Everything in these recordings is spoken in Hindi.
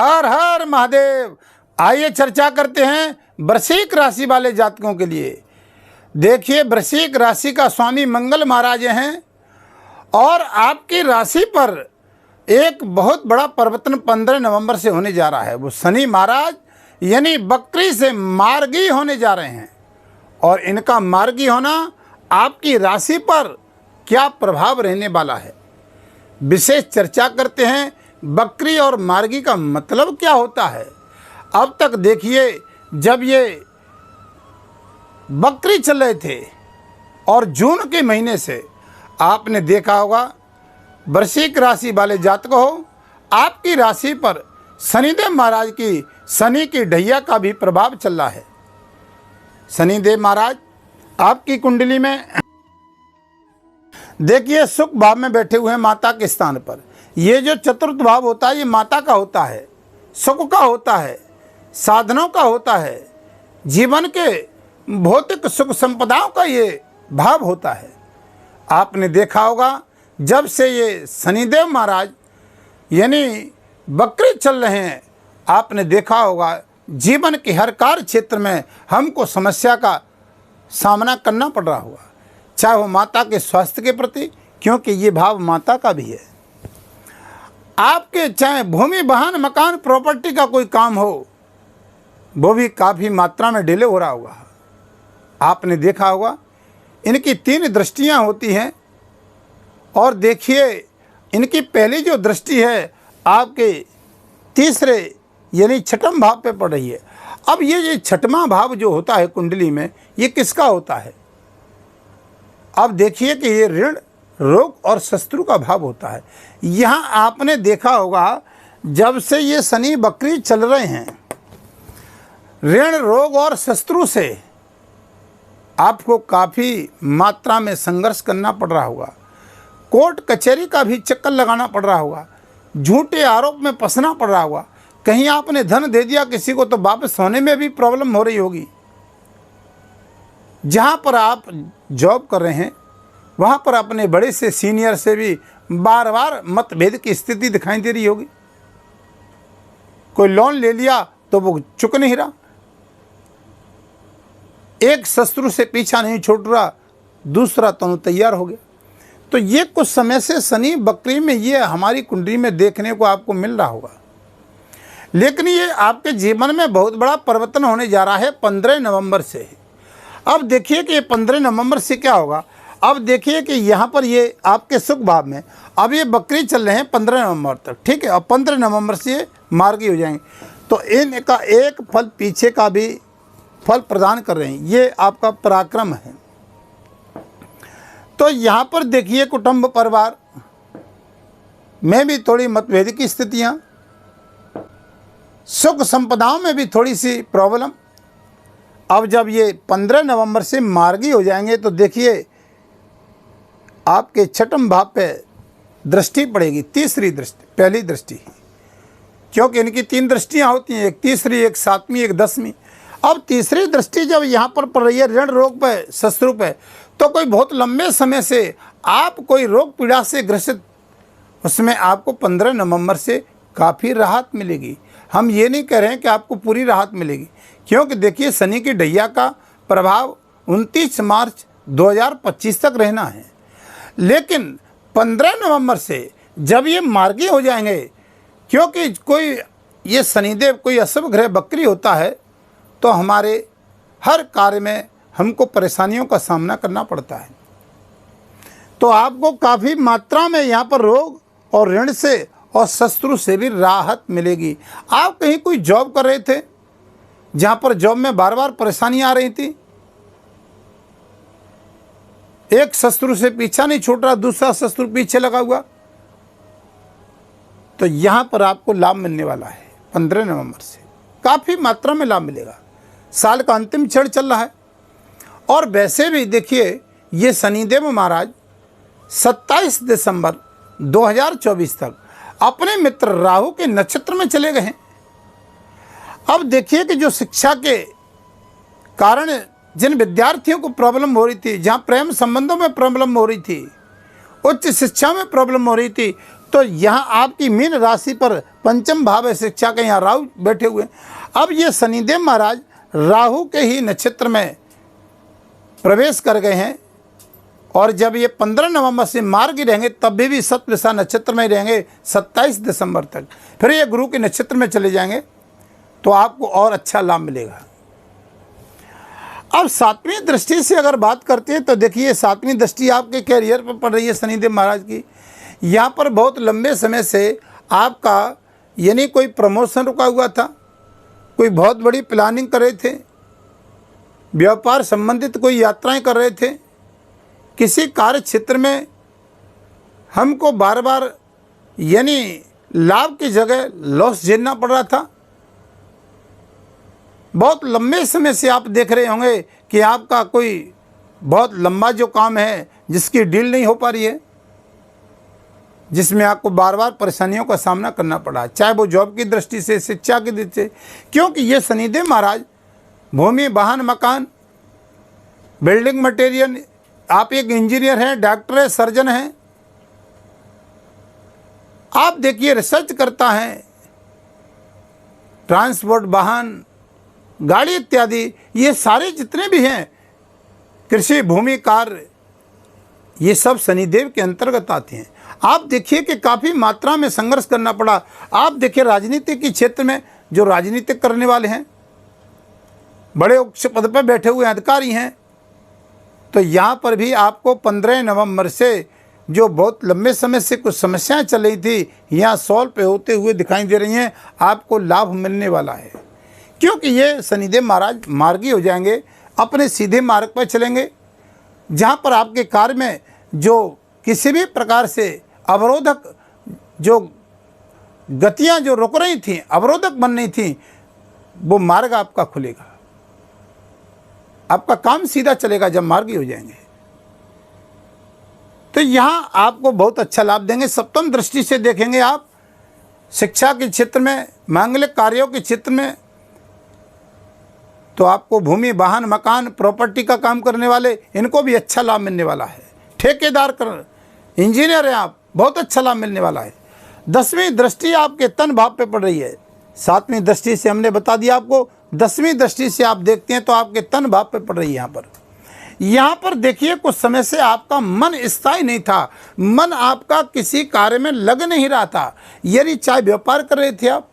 हर हर महादेव। आइए चर्चा करते हैं वृश्चिक राशि वाले जातकों के लिए। देखिए, वृश्चिक राशि का स्वामी मंगल महाराज हैं और आपकी राशि पर एक बहुत बड़ा परिवर्तन 15 नवंबर से होने जा रहा है। वो शनि महाराज यानी बकरी से मार्गी होने जा रहे हैं और इनका मार्गी होना आपकी राशि पर क्या प्रभाव रहने वाला है, विशेष चर्चा करते हैं। बकरी और मार्गी का मतलब क्या होता है। अब तक देखिए, जब ये बकरी चल रहे थे और जून के महीने से आपने देखा होगा वृश्चिक राशि वाले जातकों हो, आपकी राशि पर शनिदेव महाराज की शनि की ढैया का भी प्रभाव चल रहा है। शनिदेव महाराज आपकी कुंडली में देखिए सुख भाव में बैठे हुए हैं माता के स्थान पर। ये जो चतुर्थ भाव होता है ये माता का होता है, सुख का होता है, साधनों का होता है, जीवन के भौतिक सुख संपदाओं का ये भाव होता है। आपने देखा होगा जब से ये शनिदेव महाराज यानी बकरी चल रहे हैं, आपने देखा होगा जीवन के हर कार्य क्षेत्र में हमको समस्या का सामना करना पड़ रहा होगा, चाहे वो माता के स्वास्थ्य के प्रति, क्योंकि ये भाव माता का भी है। आपके चाहे भूमि वाहन मकान प्रॉपर्टी का कोई काम हो, वो भी काफ़ी मात्रा में डिले हो रहा होगा। आपने देखा होगा इनकी 3 दृष्टियां होती हैं और देखिए इनकी पहली जो दृष्टि है आपके तीसरे यानी छठम भाव पे पड़ रही है। अब ये छठवां भाव जो होता है कुंडली में, ये किसका होता है। अब देखिए कि ये ऋण रोग और शत्रु का भाव होता है। यहाँ आपने देखा होगा जब से ये शनि बकरी चल रहे हैं, ऋण रोग और शत्रु से आपको काफ़ी मात्रा में संघर्ष करना पड़ रहा होगा, कोर्ट कचहरी का भी चक्कर लगाना पड़ रहा होगा, झूठे आरोप में फंसना पड़ रहा होगा, कहीं आपने धन दे दिया किसी को तो वापस होने में भी प्रॉब्लम हो रही होगी। जहाँ पर आप जॉब कर रहे हैं वहाँ पर अपने बड़े से सीनियर से भी बार बार मतभेद की स्थिति दिखाई दे रही होगी। कोई लोन ले लिया तो वो चुक नहीं रहा, एक शत्रु से पीछा नहीं छूट रहा, दूसरा तनु तैयार हो गया। तो ये कुछ समय से शनि बकरी में ये हमारी कुंडली में देखने को आपको मिल रहा होगा। लेकिन ये आपके जीवन में बहुत बड़ा परिवर्तन होने जा रहा है 15 नवंबर से। अब देखिए कि ये 15 नवंबर से क्या होगा। अब देखिए कि यहाँ पर ये आपके सुख भाव में अब ये बकरी चल रहे हैं 15 नवंबर तक, ठीक है। अब 15 नवंबर से ये मार्गी हो जाएंगे तो इनका एक फल पीछे का भी फल प्रदान कर रहे हैं, ये आपका पराक्रम है। तो यहाँ पर देखिए कुटुंब परिवार में भी थोड़ी मतभेद की स्थितियाँ, सुख संपदाओं में भी थोड़ी सी प्रॉब्लम। अब जब ये 15 नवंबर से मार्गी हो जाएंगे तो देखिए आपके छठम भाव पे दृष्टि पड़ेगी, तीसरी दृष्टि, पहली दृष्टि, क्योंकि इनकी 3 दृष्टियां होती हैं, एक तीसरी, एक 7वीं, एक 10वीं। अब तीसरी दृष्टि जब यहाँ पर पड़ रही है ऋण रोग पे, शत्रु पे, तो कोई बहुत लंबे समय से आप कोई रोग पीड़ा से ग्रसित, उसमें आपको 15 नवंबर से काफ़ी राहत मिलेगी। हम ये नहीं कह रहे हैं कि आपको पूरी राहत मिलेगी, क्योंकि देखिए शनि की ढैया का प्रभाव 29 मार्च 2025 तक रहना है। लेकिन 15 नवंबर से जब ये मार्गी हो जाएंगे, क्योंकि कोई ये शनिदेव कोई अशुभ ग्रह बकरी होता है तो हमारे हर कार्य में हमको परेशानियों का सामना करना पड़ता है। तो आपको काफ़ी मात्रा में यहाँ पर रोग और ऋण से और शत्रु से भी राहत मिलेगी। आप कहीं कोई जॉब कर रहे थे जहाँ पर जॉब में बार बार परेशानियाँ आ रही थी, एक शत्रु से पीछा नहीं छूट रहा, दूसरा शत्रु पीछे लगा हुआ, तो यहाँ पर आपको लाभ मिलने वाला है 15 नवंबर से, काफ़ी मात्रा में लाभ मिलेगा। साल का अंतिम क्षण चल रहा है और वैसे भी देखिए ये शनिदेव महाराज 27 दिसंबर 2024 तक अपने मित्र राहु के नक्षत्र में चले गए हैं। अब देखिए कि जो शिक्षा के कारण जिन विद्यार्थियों को प्रॉब्लम हो रही थी, जहाँ प्रेम संबंधों में प्रॉब्लम हो रही थी, उच्च शिक्षा में प्रॉब्लम हो रही थी, तो यहाँ आपकी मीन राशि पर पंचम भाव है शिक्षा के, यहाँ राहु बैठे हुए। अब ये शनिदेव महाराज राहु के ही नक्षत्र में प्रवेश कर गए हैं, और जब ये 15 नवंबर से मार्गी रहेंगे तब भी सतविषा नक्षत्र में रहेंगे 27 दिसंबर तक। फिर ये गुरु के नक्षत्र में चले जाएंगे तो आपको और अच्छा लाभ मिलेगा। अब 7वीं दृष्टि से अगर बात करते हैं तो देखिए 7वीं दृष्टि आपके कैरियर पर पड़ रही है शनिदेव महाराज की। यहाँ पर बहुत लंबे समय से आपका यानी कोई प्रमोशन रुका हुआ था, कोई बहुत बड़ी प्लानिंग कर रहे थे, व्यापार संबंधित कोई यात्राएं कर रहे थे, किसी कार्य क्षेत्र में हमको बार बार यानी लाभ की जगह लॉस झेलना पड़ रहा था। बहुत लंबे समय से आप देख रहे होंगे कि आपका कोई बहुत लंबा जो काम है जिसकी डील नहीं हो पा रही है, जिसमें आपको बार बार परेशानियों का सामना करना पड़ा, चाहे वो जॉब की दृष्टि से, शिक्षा की दृष्टि से, क्योंकि ये शनिदेव महाराज भूमि, वाहन, मकान, बिल्डिंग मटेरियल, आप एक इंजीनियर हैं, डॉक्टर है, सर्जन हैं, आप देखिए रिसर्च करता है, ट्रांसपोर्ट, वाहन, गाड़ी इत्यादि, ये सारे जितने भी हैं, कृषि, भूमि कार्य, ये सब शनिदेव के अंतर्गत आते हैं। आप देखिए कि काफ़ी मात्रा में संघर्ष करना पड़ा। आप देखिए राजनीति के क्षेत्र में जो राजनीतिक करने वाले हैं, बड़े उच्च पद पर बैठे हुए अधिकारी हैं, तो यहाँ पर भी आपको 15 नवंबर से जो बहुत लंबे समय से कुछ समस्याएं चल रही थी, यहाँ सॉल्व पे होते हुए दिखाई दे रही हैं। आपको लाभ मिलने वाला है, क्योंकि ये शनिदेव महाराज मार्गी हो जाएंगे, अपने सीधे मार्ग पर चलेंगे। जहाँ पर आपके कार्य में जो किसी भी प्रकार से अवरोधक जो गतियाँ जो रुक रही थीं, अवरोधक बन रही थीं, वो मार्ग आपका खुलेगा, आपका काम सीधा चलेगा जब मार्गी हो जाएंगे। तो यहाँ आपको बहुत अच्छा लाभ देंगे। सप्तम दृष्टि से देखेंगे आप शिक्षा के क्षेत्र में, मांगलिक कार्यों के क्षेत्र में, तो आपको भूमि, वाहन, मकान, प्रॉपर्टी का काम करने वाले, इनको भी अच्छा लाभ मिलने वाला है। ठेकेदार कर, इंजीनियर हैं आप, बहुत अच्छा लाभ मिलने वाला है। 10वीं दृष्टि आपके तन भाव पे पड़ रही है। 7वीं दृष्टि से हमने बता दिया आपको, 10वीं दृष्टि से आप देखते हैं तो आपके तन भाव पे पड़ रही है। यहाँ पर देखिए कुछ समय से आपका मन स्थायी नहीं था, मन आपका किसी कार्य में लग नहीं रहा था। यदि चाहे व्यापार कर रहे थे आप,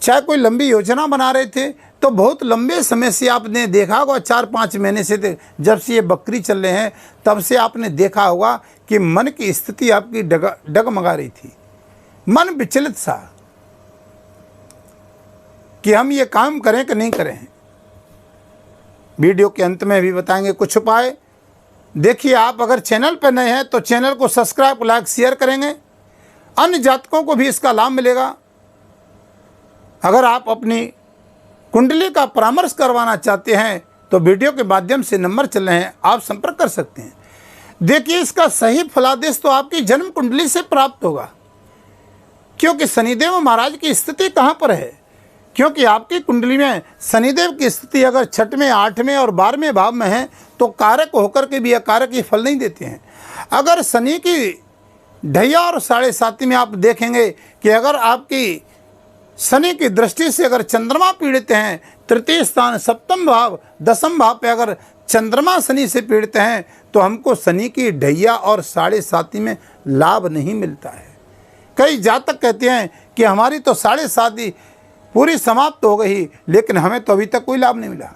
चाहे कोई लंबी योजना बना रहे थे, तो बहुत लंबे समय से आपने देखा होगा, 4-5 महीने से जब से ये बकरी चल रहे हैं तब से आपने देखा होगा कि मन की स्थिति आपकी डगमगा रही थी, मन विचलित सा कि हम ये काम करें कि नहीं करें। वीडियो के अंत में भी बताएंगे कुछ उपाय। देखिए आप अगर चैनल पर नए हैं तो चैनल को सब्सक्राइब, लाइक, शेयर करेंगे, अन्य जातकों को भी इसका लाभ मिलेगा। अगर आप अपनी कुंडली का परामर्श करवाना चाहते हैं तो वीडियो के माध्यम से नंबर चल रहे हैं, आप संपर्क कर सकते हैं। देखिए इसका सही फलादेश तो आपकी जन्म कुंडली से प्राप्त होगा, क्योंकि शनिदेव महाराज की स्थिति कहाँ पर है, क्योंकि आपकी कुंडली में शनिदेव की स्थिति अगर 6वें, 8वें और 12वें भाव में है तो कारक होकर के भी अकारक ही फल नहीं देते हैं। अगर शनि की ढैया और 7.5 में आप देखेंगे कि अगर आपकी शनि की दृष्टि से अगर चंद्रमा पीड़ित हैं, तृतीय स्थान, सप्तम भाव, 10म भाव पे अगर चंद्रमा शनि से पीड़ित हैं, तो हमको शनि की ढैया और 7.5 में लाभ नहीं मिलता है। कई जातक कहते हैं कि हमारी तो 7.5 पूरी समाप्त हो गई, लेकिन हमें तो अभी तक कोई लाभ नहीं मिला।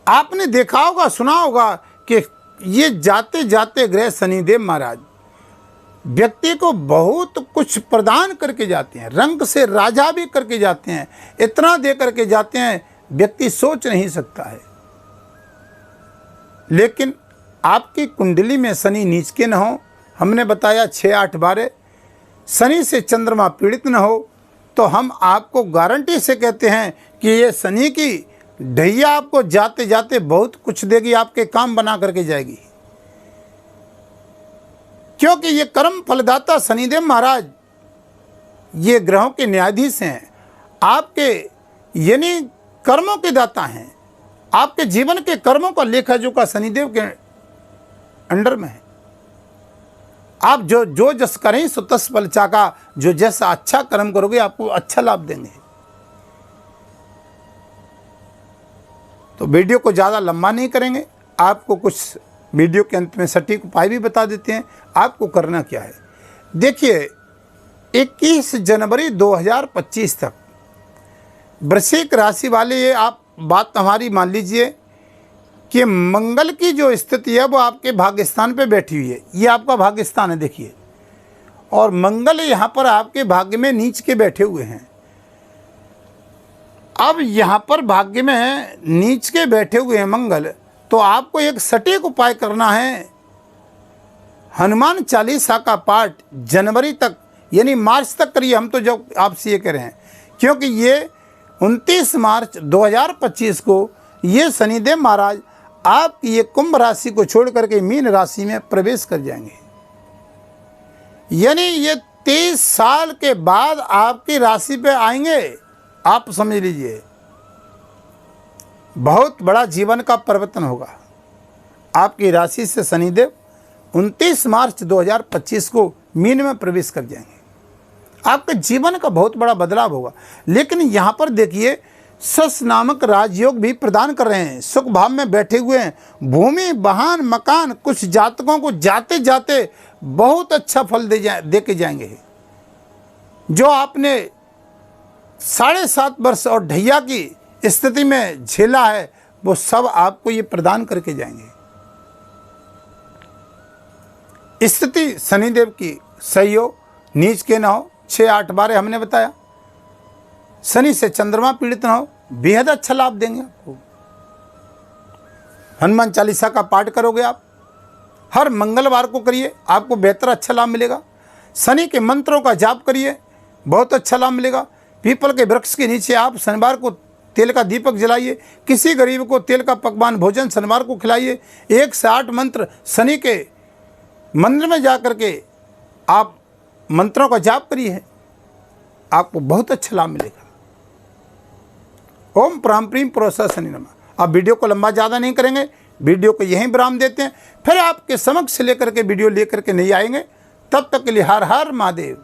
आपने देखा होगा, सुना होगा कि ये जाते जाते ग्रह शनिदेव महाराज व्यक्ति को बहुत कुछ प्रदान करके जाते हैं, रंग से राजा भी करके जाते हैं, इतना दे करके जाते हैं व्यक्ति सोच नहीं सकता है। लेकिन आपकी कुंडली में शनि नीच के न हो, हमने बताया 6, 8, 12, शनि से चंद्रमा पीड़ित न हो, तो हम आपको गारंटी से कहते हैं कि ये शनि की ढैया आपको जाते जाते बहुत कुछ देगी, आपके काम बना करके जाएगी। क्योंकि ये कर्म फलदाता शनिदेव महाराज ये ग्रहों के न्यायाधीश हैं, आपके यानी कर्मों के दाता हैं। आपके जीवन के कर्मों का लेखा जोखा शनिदेव के अंडर में है। आप जो जस करें सो तस फल चाका, जो जैसा अच्छा कर्म करोगे आपको अच्छा लाभ देंगे। तो वीडियो को ज़्यादा लंबा नहीं करेंगे, आपको कुछ वीडियो के अंत में सटीक उपाय भी बता देते हैं आपको करना क्या है। देखिए 21 जनवरी 2025 तक वृश्चिक राशि वाले, ये आप बात हमारी मान लीजिए कि मंगल की जो स्थिति है वो आपके भाग्यस्थान पे बैठी हुई है। ये आपका भाग्यस्थान है देखिए, और मंगल यहाँ पर आपके भाग्य में नीच के बैठे हुए हैं। अब यहाँ पर भाग्य में नीच के बैठे हुए हैं मंगल, तो आपको एक सटीक उपाय करना है। हनुमान चालीसा का पाठ जनवरी तक यानी मार्च तक करिए। हम तो जब आपसे ये कह रहे हैं क्योंकि ये 29 मार्च 2025 को ये शनिदेव महाराज आपकी ये कुंभ राशि को छोड़ करके मीन राशि में प्रवेश कर जाएंगे। यानी ये 30 साल के बाद आपकी राशि पे आएंगे। आप समझ लीजिए बहुत बड़ा जीवन का परिवर्तन होगा। आपकी राशि से शनिदेव 29 मार्च 2025 को मीन में प्रवेश कर जाएंगे। आपके जीवन का बहुत बड़ा बदलाव होगा। लेकिन यहाँ पर देखिए सस नामक राजयोग भी प्रदान कर रहे हैं, सुख भाव में बैठे हुए हैं। भूमि वाहन मकान कुछ जातकों को जाते जाते बहुत अच्छा फल दे के जाएंगे। जो आपने 7.5 वर्ष और ढैया की स्थिति में झेला है वो सब आपको ये प्रदान करके जाएंगे। स्थिति शनिदेव की सही हो, नीच के ना हो, 6-8 बार हमने बताया। शनि से चंद्रमा पीड़ित ना हो, बेहद अच्छा लाभ देंगे आपको। हनुमान चालीसा का पाठ करोगे आप, हर मंगलवार को करिए, आपको बेहतर अच्छा लाभ मिलेगा। शनि के मंत्रों का जाप करिए, बहुत अच्छा लाभ मिलेगा। पीपल के वृक्ष के नीचे आप शनिवार को तेल का दीपक जलाइए। किसी गरीब को तेल का पकवान भोजन शनिवार को खिलाइए। 1 से 8 मंत्र शनि के मंदिर में जा करके आप मंत्रों का जाप करिए, आपको बहुत अच्छा लाभ मिलेगा। ओम प्राम प्रीम प्रोसा शनि नमः। आप वीडियो को लंबा ज़्यादा नहीं करेंगे, वीडियो को यहीं विराम देते हैं। फिर आपके समक्ष लेकर के वीडियो लेकर के नहीं आएंगे। तब तक के लिए हर हर महादेव।